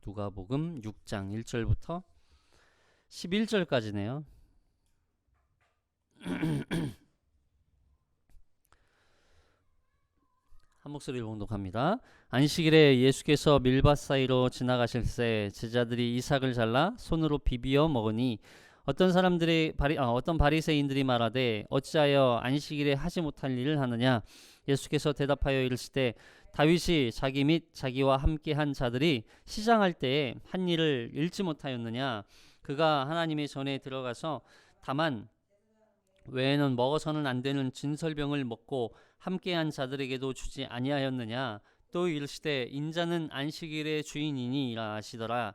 누가복음 6장 1절부터 11절까지네요. 한 목소리로 봉독합니다. 안식일에 예수께서 밀밭 사이로 지나가실새 제자들이 이삭을 잘라 손으로 비비어 먹으니 어떤 바리새인들이 말하되 어찌하여 안식일에 하지 못할 일을 하느냐. 예수께서 대답하여 이르시되 다윗이 자기 및 자기와 함께한 자들이 시장할 때에 한 일을 잃지 못하였느냐. 그가 하나님의 전에 들어가서 다만 외에는 먹어서는 안 되는 진설병을 먹고 함께한 자들에게도 주지 아니하였느냐. 또 이르시되 인자는 안식일의 주인이니라 하시더라.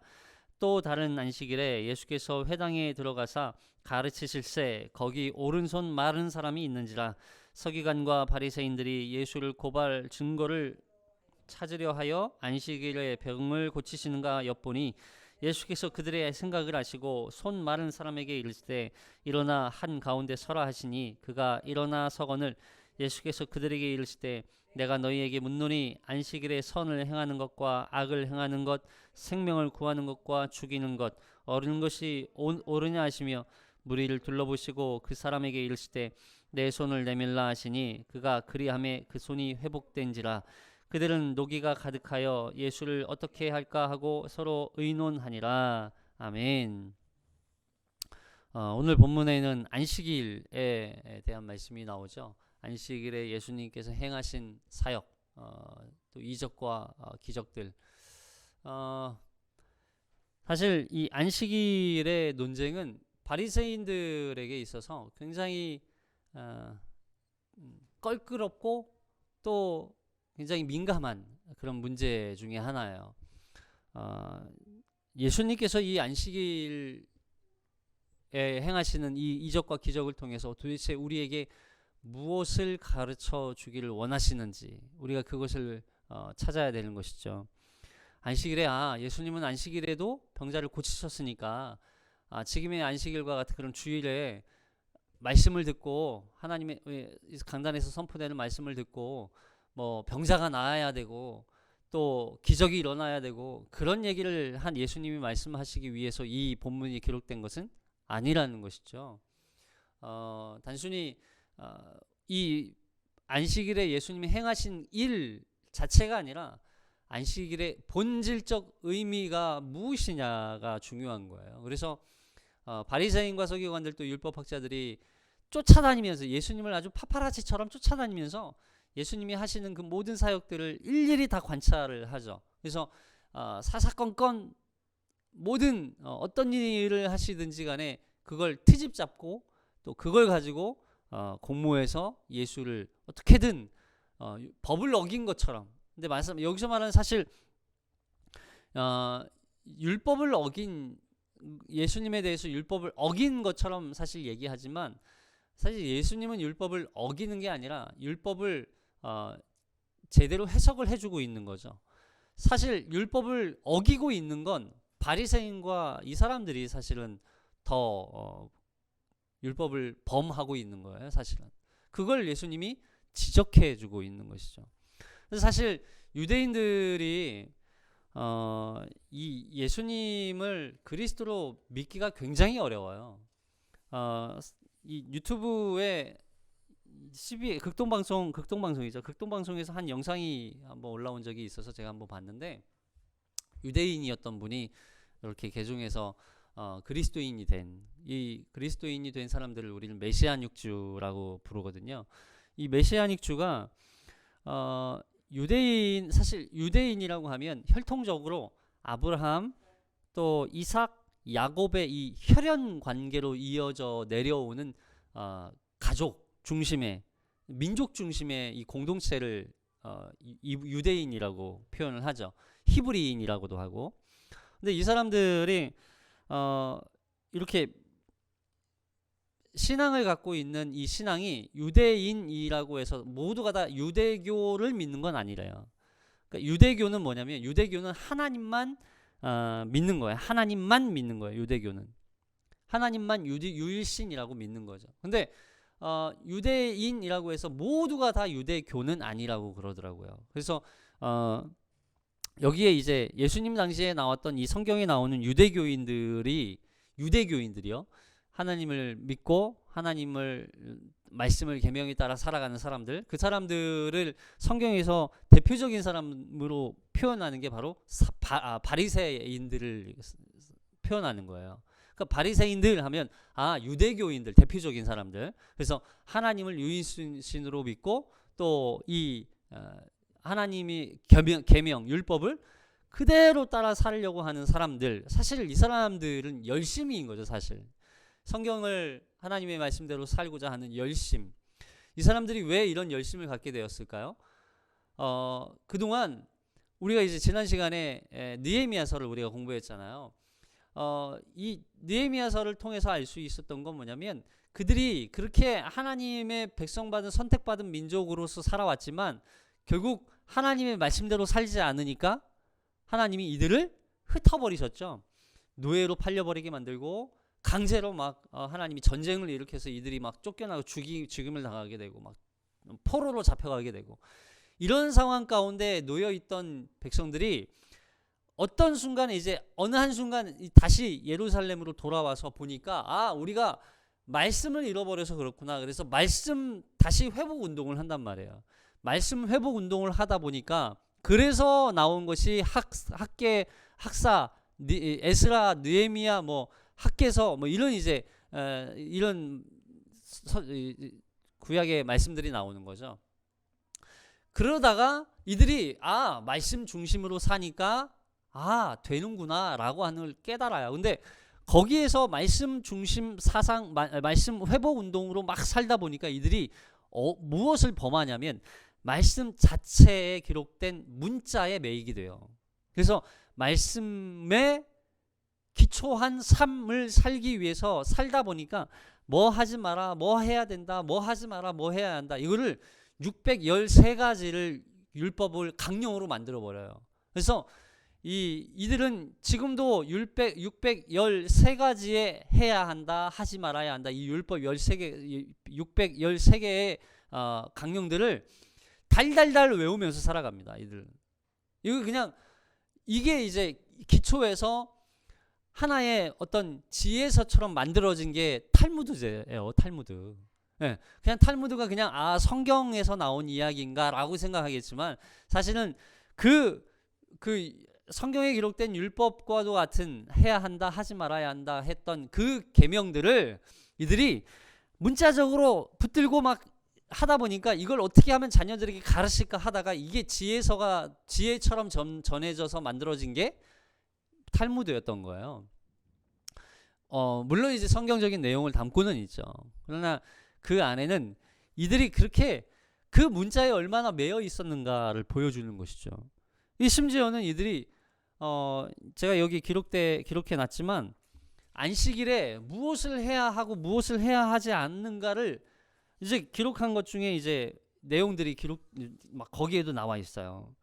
또 다른 안식일에 예수께서 회당에 들어가사 가르치실새 거기 오른손 마른 사람이 있는지라. 서기관과 바리새인들이 예수를 고발 증거를 찾으려 하여 안식일에 병을 고치시는가 엿보니 예수께서 그들의 생각을 아시고 손 마른 사람에게 이르시되 일어나 한 가운데 서라 하시니 그가 일어나 서거늘 예수께서 그들에게 이르시되 내가 너희에게 묻노니 안식일에 선을 행하는 것과 악을 행하는 것, 생명을 구하는 것과 죽이는 것 어느 것이 옳으냐 하시며 무리를 둘러보시고 그 사람에게 이르시되 내 손을 내밀라 하시니 그가 그리하매 그 손이 회복된지라. 그들은 노기가 가득하여 예수를 어떻게 할까 하고 서로 의논하니라. 아멘. 오늘 본문에는 안식일에 대한 말씀이 나오죠. 안식일에 예수님께서 행하신 사역, 또 이적과 기적들. 사실 이 안식일의 논쟁은 바리새인들에게 있어서 굉장히 껄끄럽고 또 굉장히 민감한 그런 문제 중에 하나예요. 예수님께서 이 안식일에 행하시는 이 이적과 기적을 통해서 도대체 우리에게 무엇을 가르쳐 주기를 원하시는지 우리가 그것을 찾아야 되는 것이죠. 안식일에 예수님은 안식일에도 병자를 고치셨으니까 지금의 안식일과 같은 그런 주일에 말씀을 듣고 하나님의 강단에서 선포되는 말씀을 듣고 뭐 병자가 나아야 되고 또 기적이 일어나야 되고 그런 얘기를 한 예수님이 말씀하시기 위해서 이 본문이 기록된 것은 아니라는 것이죠. 단순히 이 안식일에 예수님이 행하신 일 자체가 아니라 안식일의 본질적 의미가 무엇이냐가 중요한 거예요. 그래서 바리새인과 서기관들 또 율법학자들이 쫓아다니면서 예수님을 아주 파파라치처럼 쫓아다니면서 예수님이 하시는 그 모든 사역들을 일일이 다 관찰을 하죠. 그래서 사사건건 모든 어떤 일을 하시든지 간에 그걸 트집 잡고 또 그걸 가지고 공모해서 예수를 어떻게든 법을 어긴 것처럼. 근데 여기서 말하는 사실 율법을 어긴 예수님에 대해서 율법을 어긴 것처럼 사실 얘기하지만 사실 예수님은 율법을 어기는 게 아니라 율법을 제대로 해석을 해주고 있는 거죠. 사실 율법을 어기고 있는 건 바리새인과 이 사람들이 사실은 더 율법을 범하고 있는 거예요. 사실은 그걸 예수님이 지적해주고 있는 것이죠. 그래서 사실 유대인들이 이 예수님을 그리스도로 믿기가 굉장히 어려워요. 이 유튜브에 극동방송이죠. 극동방송에서 한 영상이 한번 올라온 적이 있어서 제가 한번 봤는데 유대인이었던 분이 이렇게 개종해서 그리스도인이 된 사람들을 우리는 메시아닉 주라고 부르거든요. 이 메시아닉 주가 사실 유대인이라고 하면 혈통적으로 아브라함 또 이삭 야곱의 이 혈연 관계로 이어져 내려오는 가족 중심의 민족 중심의 이 공동체를 유대인이라고 표현을 하죠. 히브리인이라고도 하고. 근데 이 사람들이 이렇게 신앙을 갖고 있는 이 신앙이 유대인이라고 해서 모두가 다 유대교를 믿는 건 아니래요. 그러니까 유대교는 뭐냐면 유대교는 하나님만 믿는 거예요. 하나님만 믿는 거예요. 유대교는 하나님만 유일신이라고 믿는 거죠. 근데 유대인이라고 해서 모두가 다 유대교는 아니라고 그러더라고요. 그래서 여기에 이제 예수님 당시에 나왔던 이 성경에 나오는 유대교인들이요. 하나님을 믿고 하나님을 말씀을 계명에 따라 살아가는 사람들, 그 사람들을 성경에서 대표적인 사람으로 표현하는 게 바로 바리새인들을 표현하는 거예요. 그러니까 바리새인들 하면 유대교인들 대표적인 사람들. 그래서 하나님을 유일신으로 믿고 또 이 하나님이 계명 율법을 그대로 따라 살려고 하는 사람들. 사실 이 사람들은 열심인 거죠, 사실. 성경을 하나님의 말씀대로 살고자 하는 열심. 이 사람들이 왜 이런 열심을 갖게 되었을까요? 그동안 우리가 이제 지난 시간에 느헤미야서를 우리가 공부했잖아요. 이 느헤미야서를 통해서 알 수 있었던 건 뭐냐면, 그들이 그렇게 하나님의 백성받은 선택받은 민족으로서 살아왔지만 결국 하나님의 말씀대로 살지 않으니까 하나님이 이들을 흩어버리셨죠. 노예로 팔려버리게 만들고 강제로 막 하나님이 전쟁을 일으켜서 이들이 막 쫓겨나고 죽임을 당하게 되고 막 포로로 잡혀가게 되고, 이런 상황 가운데 놓여 있던 백성들이 어떤 순간에 이제 어느 한 순간 다시 예루살렘으로 돌아와서 보니까 우리가 말씀을 잃어버려서 그렇구나. 그래서 말씀 다시 회복 운동을 한단 말이에요. 말씀 회복 운동을 하다 보니까 그래서 나온 것이 학사, 에스라, 느헤미야, 뭐 학개서, 뭐 이런 이제 이런 구약의 말씀들이 나오는 거죠. 그러다가 이들이 말씀 중심으로 사니까 되는구나라고 하는 걸 깨달아요. 근데 거기에서 말씀 중심 사상, 말씀 회복 운동으로 막 살다 보니까 이들이 무엇을 범하냐면 말씀 자체에 기록된 문자에 매이게 돼요. 그래서 말씀에 기초한 삶을 살기 위해서 살다 보니까 뭐 하지 마라, 뭐 해야 된다, 뭐 하지 마라, 뭐 해야 한다, 이거를 613가지를 율법을 강령으로 만들어 버려요. 그래서 이들은 지금도 613가지에 해야 한다, 하지 말아야 한다, 이 율법 613개의 강령들을 달달달 외우면서 살아갑니다. 이거 그냥 이게 이제 기초에서 하나의 어떤 지혜서처럼 만들어진 게 탈무드예요. 탈무드. 네, 그냥 탈무드가 그냥 성경에서 나온 이야기인가라고 생각하겠지만, 사실은 그 성경에 기록된 율법과도 같은 해야 한다, 하지 말아야 한다 했던 그 계명들을 이들이 문자적으로 붙들고 막 하다 보니까 이걸 어떻게 하면 자녀들에게 가르칠까 하다가 이게 지혜처럼 전해져서 만들어진 게 탈무드였던 거예요. 물론 이제 성경적인 내용을 담고는 있죠. 그러나 그 안에는 이들이 그렇게 그 문자에 얼마나 매여 있었는가를 보여주는 것이죠. 심지어는 이들이 제가 여기 기록해 놨지만 안식일에 무엇을 해야 하고 무엇을 해야 하지 않는가를 이제 기록한 것 중에 이제 내용들이 막 거기에도 나와 있어요.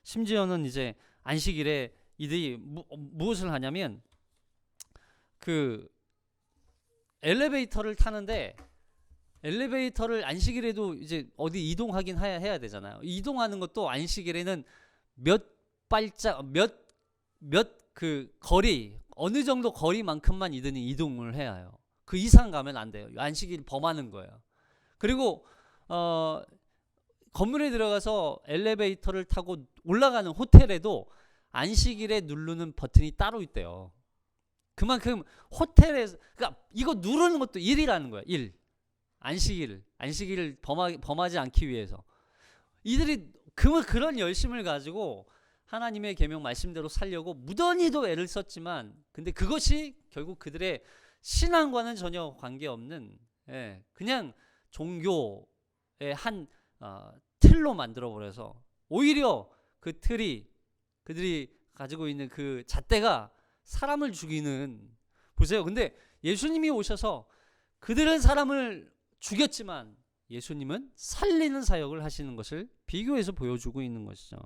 심지어는 이제 안식일에 이들이 무엇을 하냐면 그 엘리베이터를 타는데, 엘리베이터를 안식일에도 이제 어디 이동하긴 해야 되잖아요. 이동하는 것도 안식일에는 몇 거리, 어느 정도 거리만큼만 이들이 이동을 해야 해요. 그 이상 가면 안 돼요. 안식일 범하는 거예요. 그리고 건물에 들어가서 엘리베이터를 타고 올라가는 호텔에도 안식일에 누르는 버튼이 따로 있대요. 그만큼 호텔에서, 그러니까 이거 누르는 것도 일이라는 거야. 안식일을 범하지 않기 위해서 이들이 그런 열심을 가지고 하나님의 계명 말씀대로 살려고 무던히도 애를 썼지만, 근데 그것이 결국 그들의 신앙과는 전혀 관계없는 그냥 종교의 한 틀로 만들어 버려서, 오히려 그 틀이 그들이 가지고 있는 그 잣대가 사람을 죽이는, 보세요. 근데 예수님이 오셔서 그들은 사람을 죽였지만 예수님은 살리는 사역을 하시는 것을 비교해서 보여주고 있는 것이죠.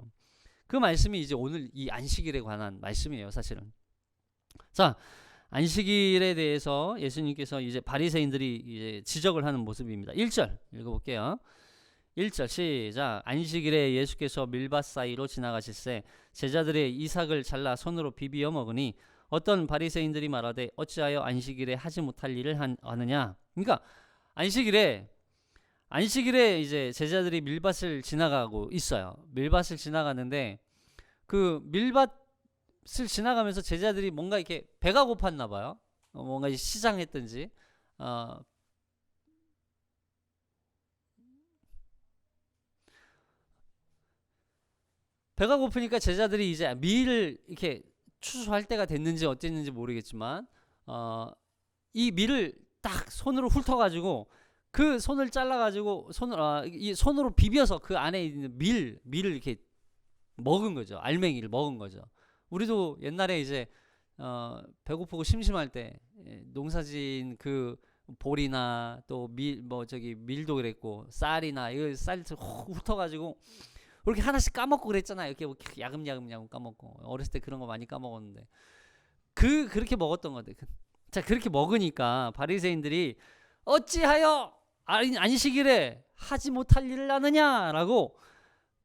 그 말씀이 이제 오늘 이 안식일에 관한 말씀이에요, 사실은. 자, 안식일에 대해서 예수님께서 이제 바리새인들이 이제 지적을 하는 모습입니다. 1절 읽어볼게요. 1절 시작. 안식일에 예수께서 밀밭 사이로 지나가실새 제자들의 이삭을 잘라 손으로 비비어 먹으니 어떤 바리새인들이 말하되 어찌하여 안식일에 하지 못할 일을 하느냐. 그러니까 안식일에 이제 제자들이 밀밭을 지나가고 있어요. 밀밭을 지나가는데 그 밀밭을 지나가면서 제자들이 뭔가 이렇게 배가 고팠나 봐요. 뭔가 시장했든지 배가 고프니까 제자들이 이제 밀을 이렇게 추수할 때가 됐는지 어땠는지 모르겠지만 이 밀을 딱 손으로 훑어가지고 그 손을 잘라가지고 이 손으로 비벼서 그 안에 있는 밀을 이렇게 먹은 거죠. 알맹이를 먹은 거죠. 우리도 옛날에 이제 배고프고 심심할 때 농사진 그 보리나 또 밀도 그랬고 쌀이나 이거 쌀 훑어가지고 그렇게 하나씩 까먹고 그랬잖아요. 이렇게 야금야금 까먹고 어렸을 때 그런 거 많이 까먹었는데 그렇게 먹었던 건데 자 그렇게 먹으니까 바리새인들이 어찌하여 안식일에 하지 못할 일을 하느냐라고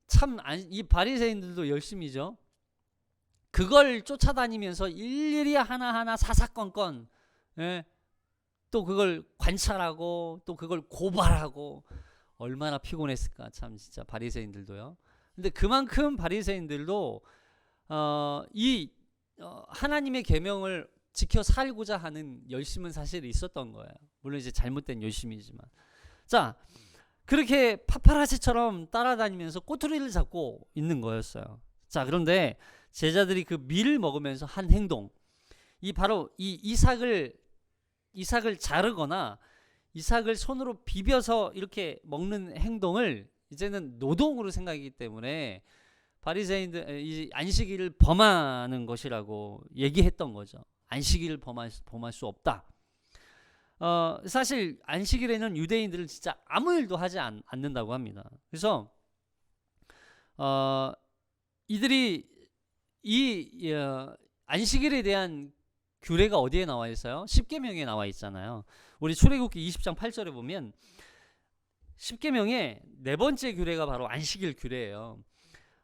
참 이 바리새인들도 열심이죠. 그걸 쫓아다니면서 일일이 하나하나 사사건건 또 그걸 관찰하고 또 그걸 고발하고 얼마나 피곤했을까 참 진짜 바리새인들도요. 근데 그만큼 바리새인들도 하나님의 계명을 지켜 살고자 하는 열심은 사실 있었던 거예요. 물론 이제 잘못된 열심이지만 자 그렇게 파파라치처럼 따라다니면서 꼬투리를 잡고 있는 거였어요. 자 그런데 제자들이 그 밀을 먹으면서 한 행동 바로 이 이삭을 자르거나 이삭을 손으로 비벼서 이렇게 먹는 행동을 이제는 노동으로 생각하기 때문에 바리새인들 이 안식일을 범하는 것이라고 얘기했던 거죠. 안식일을 범할 수 없다. 사실 안식일에는 유대인들은 진짜 아무 일도 하지 않는다고 합니다. 그래서 이들이 안식일에 대한 규례가 어디에 나와 있어요? 십계명에 나와 있잖아요. 우리 출애굽기 20장 8절에 보면 십계명의 네 번째 규례가 바로 안식일 규례예요.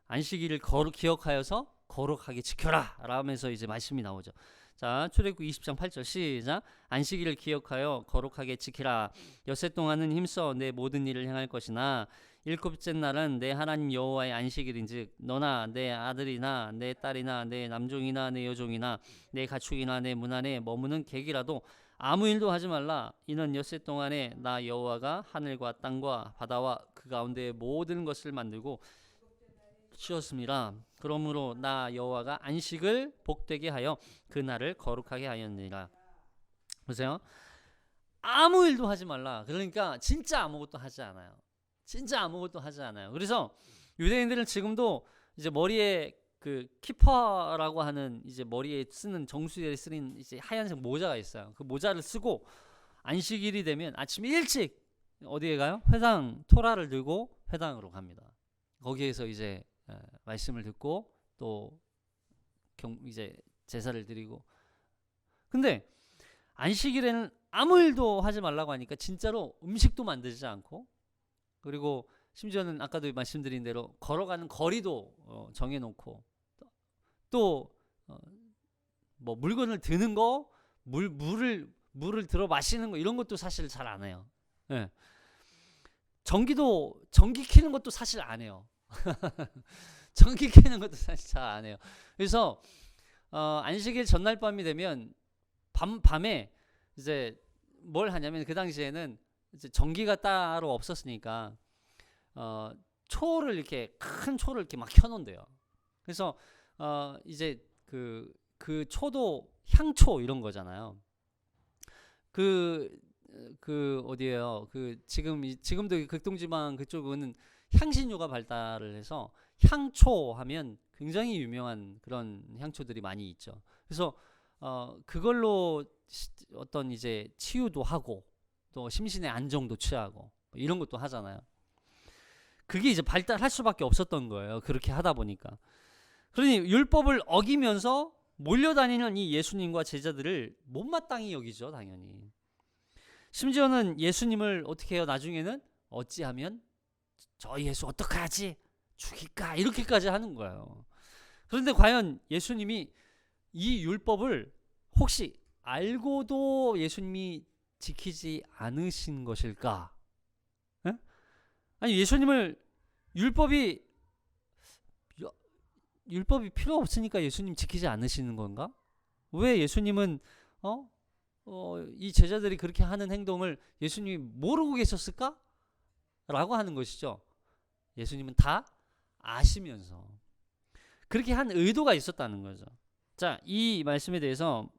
안식일을 기억하여서 거룩하게 지켜라 라면서 이제 말씀이 나오죠. 자 출애굽기 20장 8절 시작. 안식일을 기억하여 거룩하게 지키라. 엿새 동안은 힘써 내 모든 일을 행할 것이나 일곱째 날은 내 하나님 여호와의 안식일인즉 너나 내 아들이나 내 딸이나 내 남종이나 내 여종이나 내 가축이나 내 문 안에 머무는 객이라도 아무 일도 하지 말라. 이는 엿새 동안에 나 여호와가 하늘과 땅과 바다와 그 가운데의 모든 것을 만들고 쉬었습니다. 그러므로 나 여호와가 안식을 복되게 하여 그 날을 거룩하게 하였느니라. 보세요. 아무 일도 하지 말라. 그러니까 진짜 아무것도 하지 않아요. 진짜 아무것도 하지 않아요. 그래서 유대인들은 지금도 이제 머리에 그 키퍼라고 하는 이제 머리에 쓰는 정수리에 쓰는 이제 하얀색 모자가 있어요. 그 모자를 쓰고 안식일이 되면 아침 일찍 어디에 가요? 회당 토라를 들고 회당으로 갑니다. 거기에서 이제 말씀을 듣고 또 이제 제사를 드리고. 근데 안식일에는 아무 일도 하지 말라고 하니까 진짜로 음식도 만들지 않고 그리고 심지어는 아까도 말씀드린 대로 걸어가는 거리도 정해놓고 또 뭐 물건을 드는 거 물을 들어 마시는 거 이런 것도 사실 잘 안 해요. 전기 켜는 것도 사실 안 해요. 전기 켜는 것도 사실 잘 안 해요. 그래서 안식일 전날 밤이 되면 밤에 이제 뭘 하냐면 그 당시에는 이제 전기가 따로 없었으니까 초를 이렇게 큰 초를 이렇게 막 켜놓는데요. 그래서 이제 그 초도 향초 이런 거잖아요. 그 어디에요? 지금도 극동지방 그쪽은 향신료가 발달을 해서 향초 하면 굉장히 유명한 그런 향초들이 많이 있죠. 그래서 그걸로 어떤 이제 치유도 하고 또 심신의 안정도 취하고 이런 것도 하잖아요. 그게 이제 발달할 수밖에 없었던 거예요. 그렇게 하다 보니까. 그러니 율법을 어기면서 몰려다니는 이 예수님과 제자들을 못마땅히 여기죠, 당연히. 심지어는 예수님을 어떻게 해요? 나중에는 어찌하면 저 예수 어떡하지? 죽일까? 이렇게까지 하는 거예요. 그런데 과연 예수님이 이 율법을 혹시 알고도 예수님이 지키지 않으신 것일까? 에? 아니 예수님을 율법이 필요 없으니까 예수님 지키지 않으시는 건가? 왜 예수님은 이 제자들이 그렇게 하는 행동을 예수님이 모르고 계셨을까? 라고 하는 것이죠. 예수님은 다 아시면서 그렇게 한 의도가 있었다는 거죠. 자, 이 말씀에 대해서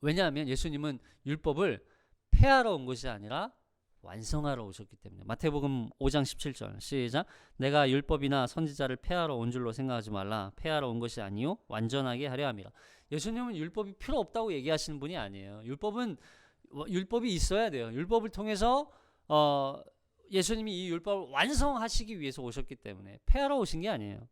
왜냐하면 예수님은 율법을 폐하러 온 것이 아니라 완성하러 오셨기 때문에. 마태복음 5장 17절 시작. 내가 율법이나 선지자를 폐하러 온 줄로 생각하지 말라. 폐하러 온 것이 아니요 완전하게 하려 함이라. 예수님은 율법이 필요 없다고 얘기하시는 분이 아니에요. 율법이 있어야 돼요. 율법을 통해서 예수님이 이 율법을 완성하시기 위해서 오셨기 때문에 폐하러 오신 게 아니에요.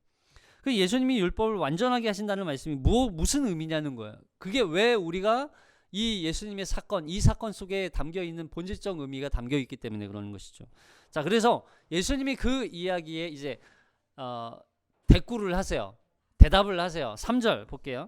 그 예수님이 율법을 완전하게 하신다는 말씀이 무슨 의미냐는 거예요. 그게 왜 우리가 이 예수님의 사건, 이 사건 속에 담겨 있는 본질적 의미가 담겨 있기 때문에 그러는 것이죠. 자, 그래서 예수님이 그 이야기에 이제 대꾸를 하세요. 대답을 하세요. 3절 볼게요.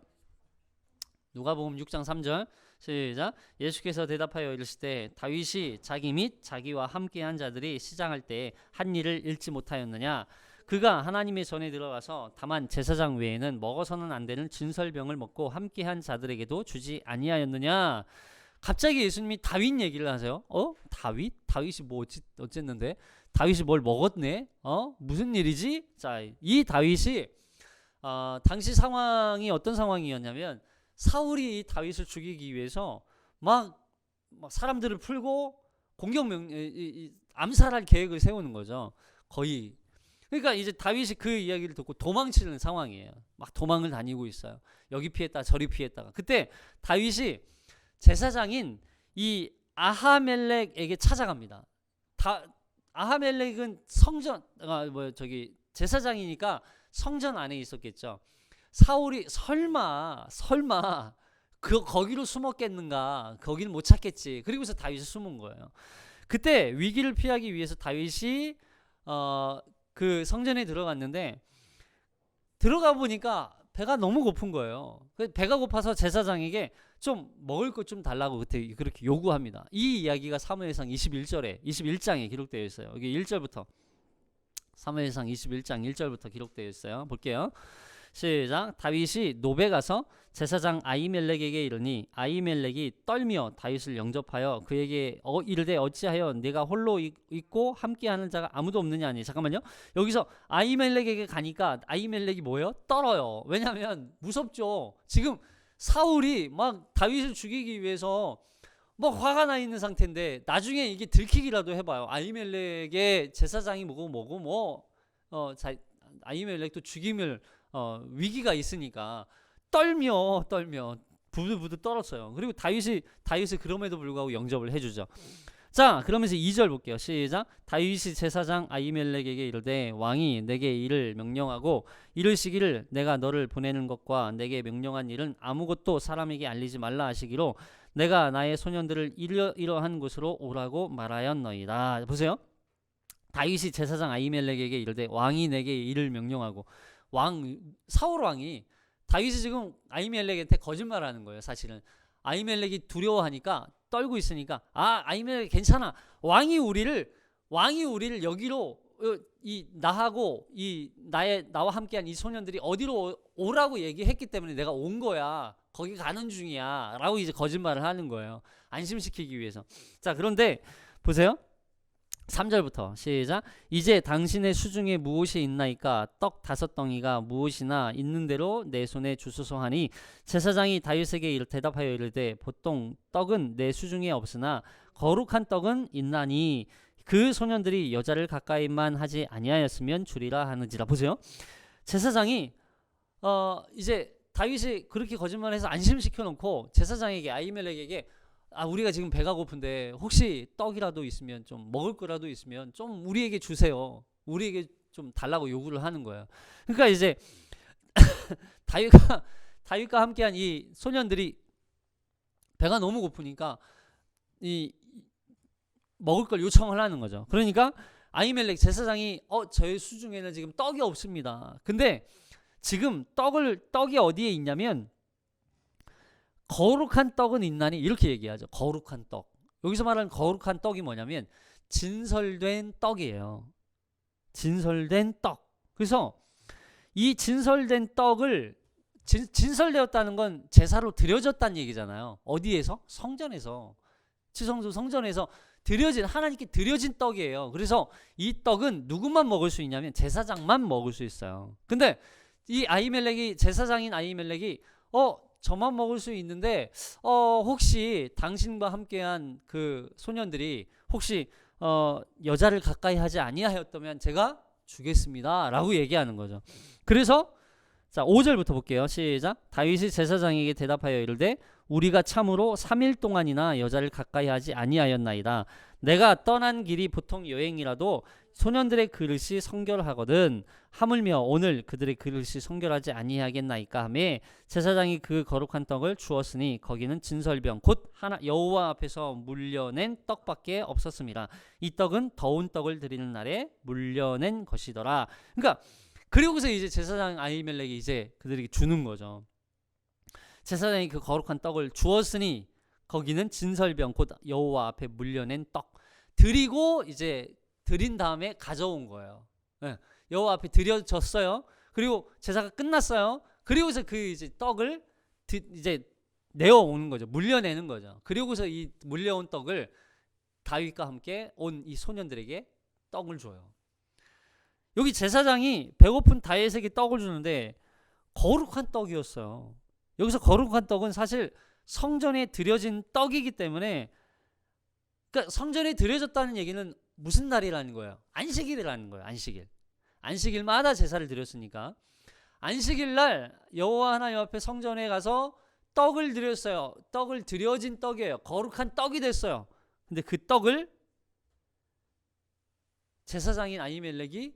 누가복음 6장 3절 시작. 예수께서 대답하여 이르시되 다윗이 자기 및 자기와 함께한 자들이 시장할 때 한 일을 잃지 못하였느냐? 그가 하나님의 전에 들어가서 다만 제사장 외에는 먹어서는 안 되는 진설병을 먹고 함께한 자들에게도 주지 아니하였느냐? 갑자기 예수님이 다윗 얘기를 하세요. 다윗이 뭐 어쨌는데? 다윗이 뭘 먹었네? 무슨 일이지? 자, 이 다윗이 당시 상황이 어떤 상황이었냐면 사울이 다윗을 죽이기 위해서 막 사람들을 풀고 암살할 계획을 세우는 거죠. 거의. 그러니까 이제 다윗이 그 이야기를 듣고 도망치는 상황이에요. 막 도망을 다니고 있어요. 여기 피했다 저리 피했다가. 그때 다윗이 제사장인 이 아하멜렉에게 찾아갑니다. 아하멜렉은 제사장이니까 성전 안에 있었겠죠. 사울이 설마 거기로 숨었겠는가? 거기는 못 찾겠지. 그리고서 다윗이 숨은 거예요. 그때 위기를 피하기 위해서 다윗이 그 성전에 들어갔는데 들어가 보니까 배가 너무 고픈 거예요. 배가 고파서 제사장에게 좀 먹을 것 좀 달라고 그때 그렇게 요구합니다. 이 이야기가 사무엘상 21장에 기록되어 있어요. 여기 1절부터 사무엘상 21장 1절부터 기록되어 있어요. 볼게요. 시작. 다윗이 노베 가서 제사장 아히멜렉에게 이르니 아히멜렉이 떨며 다윗을 영접하여 그에게 이르되 어찌하여 네가 홀로 있고 함께하는 자가 아무도 없느냐니. 잠깐만요. 여기서 아히멜렉에게 가니까 아히멜렉이 뭐예요? 떨어요. 왜냐하면 무섭죠. 지금 사울이 막 다윗을 죽이기 위해서 뭐 화가 나 있는 상태인데 나중에 이게 들키기라도 해봐요. 아히멜렉의 제사장이 아히멜렉도 죽임을 위기가 있으니까 떨며 부들부들 떨었어요. 그리고 다윗이 그럼에도 불구하고 영접을 해주죠. 자, 그러면서 2절 볼게요. 시작. 다윗이 제사장 아히멜렉에게 이르되 왕이 내게 이를 명령하고 이르시기를 내가 너를 보내는 것과 내게 명령한 일은 아무것도 사람에게 알리지 말라 하시기로 내가 나의 소년들을 이러한 곳으로 오라고 말하였노이다. 보세요. 다윗이 제사장 아히멜렉에게 이르되 왕이 내게 이를 명령하고 사울 왕이 다윗이 지금 아히멜렉한테 거짓말하는 거예요. 사실은 아히멜렉이 두려워하니까 떨고 있으니까 아히멜렉 괜찮아. 왕이 우리를 여기로 나하고 나와 함께한 이 소년들이 어디로 오라고 얘기했기 때문에 내가 온 거야. 거기 가는 중이야. 라고 이제 거짓말을 하는 거예요. 안심시키기 위해서. 자, 그런데 보세요. 3절부터 시작. 이제 당신의 수중에 무엇이 있나이까? 떡 5덩이가 무엇이나 있는 대로 내 손에 주소서 하니 제사장이 다윗에게 대답하여 이르되 보통 떡은 내 수중에 없으나 거룩한 떡은 있나니 그 소년들이 여자를 가까이만 하지 아니하였으면 주리라 하는지라. 보세요. 제사장이 이제 다윗이 그렇게 거짓말해서 안심시켜 놓고 제사장에게 아히멜렉에게 우리가 지금 배가 고픈데 혹시 떡이라도 있으면 좀 먹을 거라도 있으면 좀 우리에게 주세요. 우리에게 좀 달라고 요구를 하는 거예요. 그러니까 이제 다윗과 함께한 이 소년들이 배가 너무 고프니까 이 먹을 걸 요청을 하는 거죠. 그러니까 아히멜렉 제사장이 저희 수중에는 지금 떡이 없습니다. 근데 지금 떡이 어디에 있냐면 거룩한 떡은 있나니 이렇게 얘기하죠. 거룩한 떡. 여기서 말하는 거룩한 떡이 뭐냐면 진설된 떡이에요. 진설된 떡. 그래서 이 진설된 떡을 진설되었다는 건 제사로 드려졌다는 얘기잖아요. 어디에서? 성전에서. 지성소 성전에서 하나님께 드려진 떡이에요. 그래서 이 떡은 누구만 먹을 수 있냐면 제사장만 먹을 수 있어요. 근데 이 제사장인 아히멜렉이 저만 먹을 수 있는데 혹시 당신과 함께한 그 소년들이 혹시 여자를 가까이 하지 아니하였다면 제가 주겠습니다 라고 얘기하는 거죠. 그래서 자 5절부터 볼게요. 시작. 다윗이 제사장에게 대답하여 이르되 우리가 참으로 3일 동안이나 여자를 가까이 하지 아니하였나이다. 내가 떠난 길이 보통 여행이라도 소년들의 그릇이 성결하거든 하물며 오늘 그들의 그릇이 성결하지 아니하겠나이까 하매 제사장이 그 거룩한 떡을 주었으니 거기는 진설병 곧 하나 여호와 앞에서 물려낸 떡밖에 없었습니다. 이 떡은 더운 떡을 드리는 날에 물려낸 것이더라. 그러니까 그리고서 이제 제사장 아히멜렉이 이제 그들에게 주는 거죠. 제사장이 그 거룩한 떡을 주었으니 거기는 진설병 곧 여호와 앞에 물려낸 떡 드리고 이제 드린 다음에 가져온 거예요. 여호와 앞에 드려졌어요. 그리고 제사가 끝났어요. 그리고서 그 이제 떡을 이제 내어오는 거죠. 물려내는 거죠. 그리고서 이 물려온 떡을 다윗과 함께 온 이 소년들에게 떡을 줘요. 여기 제사장이 배고픈 다윗에게 떡을 주는데 거룩한 떡이었어요. 여기서 거룩한 떡은 사실 성전에 드려진 떡이기 때문에 그러니까 성전에 드려졌다는 얘기는 무슨 날이라는 거예요? 안식일이라는 거예요. 안식일마다 제사를 드렸으니까 안식일 날 여호와 하나님 앞에 성전에 가서 떡을 드렸어요. 떡을 드려진 떡이에요. 거룩한 떡이 됐어요. 근데 그 떡을 제사장인 아히멜렉이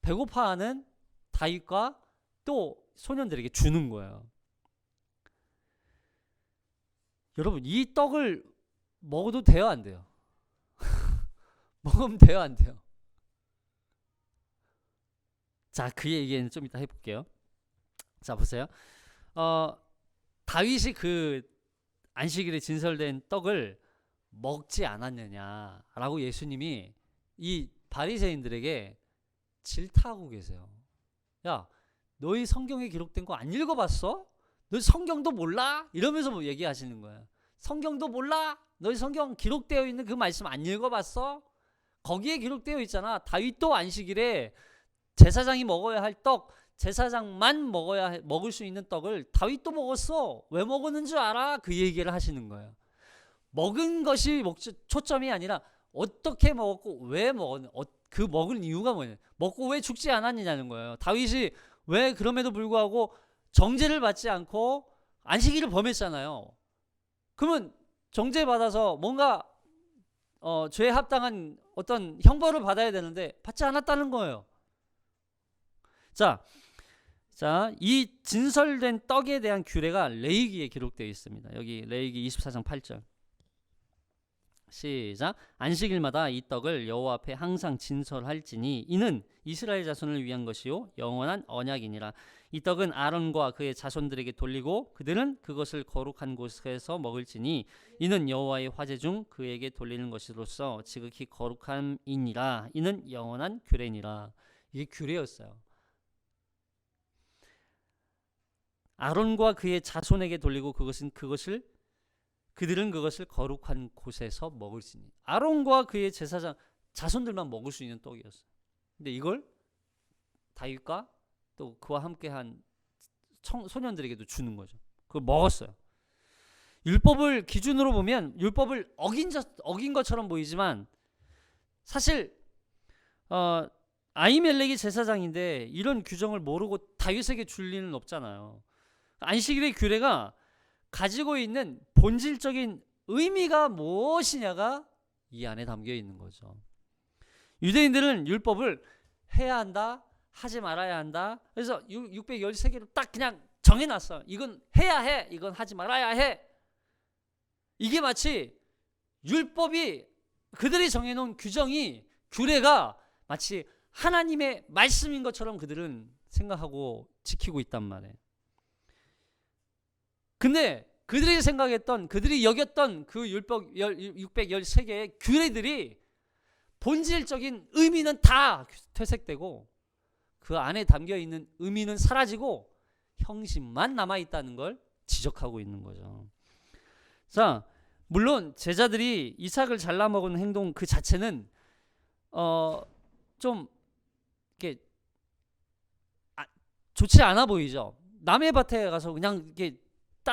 배고파하는 다윗과 또 소년들에게 주는 거예요. 여러분 이 떡을 먹어도 돼요 안 돼요? 먹으면 돼요 안 돼요? 자, 그 얘기는 좀 이따 해볼게요. 자, 보세요. 다윗이 그 안식일에 진설된 떡을 먹지 않았느냐라고 예수님이 이 바리새인들에게 질타하고 계세요. 야, 너희 성경에 기록된 거 안 읽어봤어? 너 성경도 몰라? 이러면서 뭐 얘기하시는 거예요. 성경도 몰라? 너희 성경 기록되어 있는 그 말씀 안 읽어봤어? 거기에 기록되어 있잖아. 다윗도 안식일에 제사장이 먹어야 할 떡, 제사장만 먹을 수 있는 떡을 다윗도 먹었어. 왜 먹었는 줄 알아? 그 얘기를 하시는 거예요. 먹은 것이 초점이 아니라 어떻게 먹었고 왜 먹었는, 그 먹은 이유가 뭐냐, 먹고 왜 죽지 않았느냐는 거예요. 다윗이 왜 그럼에도 불구하고 정죄를 받지 않고 안식일을 범했잖아요. 그러면 정죄 받아서 뭔가 죄에 합당한 어떤 형벌을 받아야 되는데 받지 않았다는 거예요. 자, 이 진설된 떡에 대한 규례가 레위기에 기록되어 있습니다. 여기 레위기 24장 8절. 시작. 안식일마다 이 떡을 여호와 앞에 항상 진설할지니 이는 이스라엘 자손을 위한 것이요 영원한 언약이니라. 이 떡은 아론과 그의 자손들에게 돌리고 그들은 그것을 거룩한 곳에서 먹을지니 이는 여호와의 화제 중 그에게 돌리는 것으로서 지극히 거룩함이니라. 이는 영원한 규례니라. 이게 규례였어요. 아론과 그의 자손에게 돌리고 그들은 그것을 거룩한 곳에서 먹을지니. 아론과 그의 제사장 자손들만 먹을 수 있는 떡이었어요. 근데 이걸 다윗과 또 그와 함께한 소년들에게도 주는 거죠. 그걸 먹었어요. 율법을 기준으로 보면 율법을 어긴 것처럼 보이지만 사실 아히멜렉이 제사장인데 이런 규정을 모르고 다윗에게 줄 리는 없잖아요. 안식일의 규례가 가지고 있는 본질적인 의미가 무엇이냐가 이 안에 담겨 있는 거죠. 유대인들은 율법을 해야 한다, 하지 말아야 한다. 그래서 613개로 딱 그냥 정해놨어요. 이건 해야 해, 이건 하지 말아야 해. 이게 마치 율법이 그들이 정해놓은 규례가 마치 하나님의 말씀인 것처럼 그들은 생각하고 지키고 있단 말이에요. 근데 그들이 생각했던, 그들이 여겼던 그 율법 613개의 규례들이 본질적인 의미는 다 퇴색되고 그 안에 담겨있는 의미는 사라지고 형식만 남아있다는 걸 지적하고 있는 거죠. 자, 물론 제자들이 이삭을 잘라 먹은 행동 그 자체는 좀 이렇게 좋지 않아 보이죠. 남의 밭에 가서 그냥 이렇게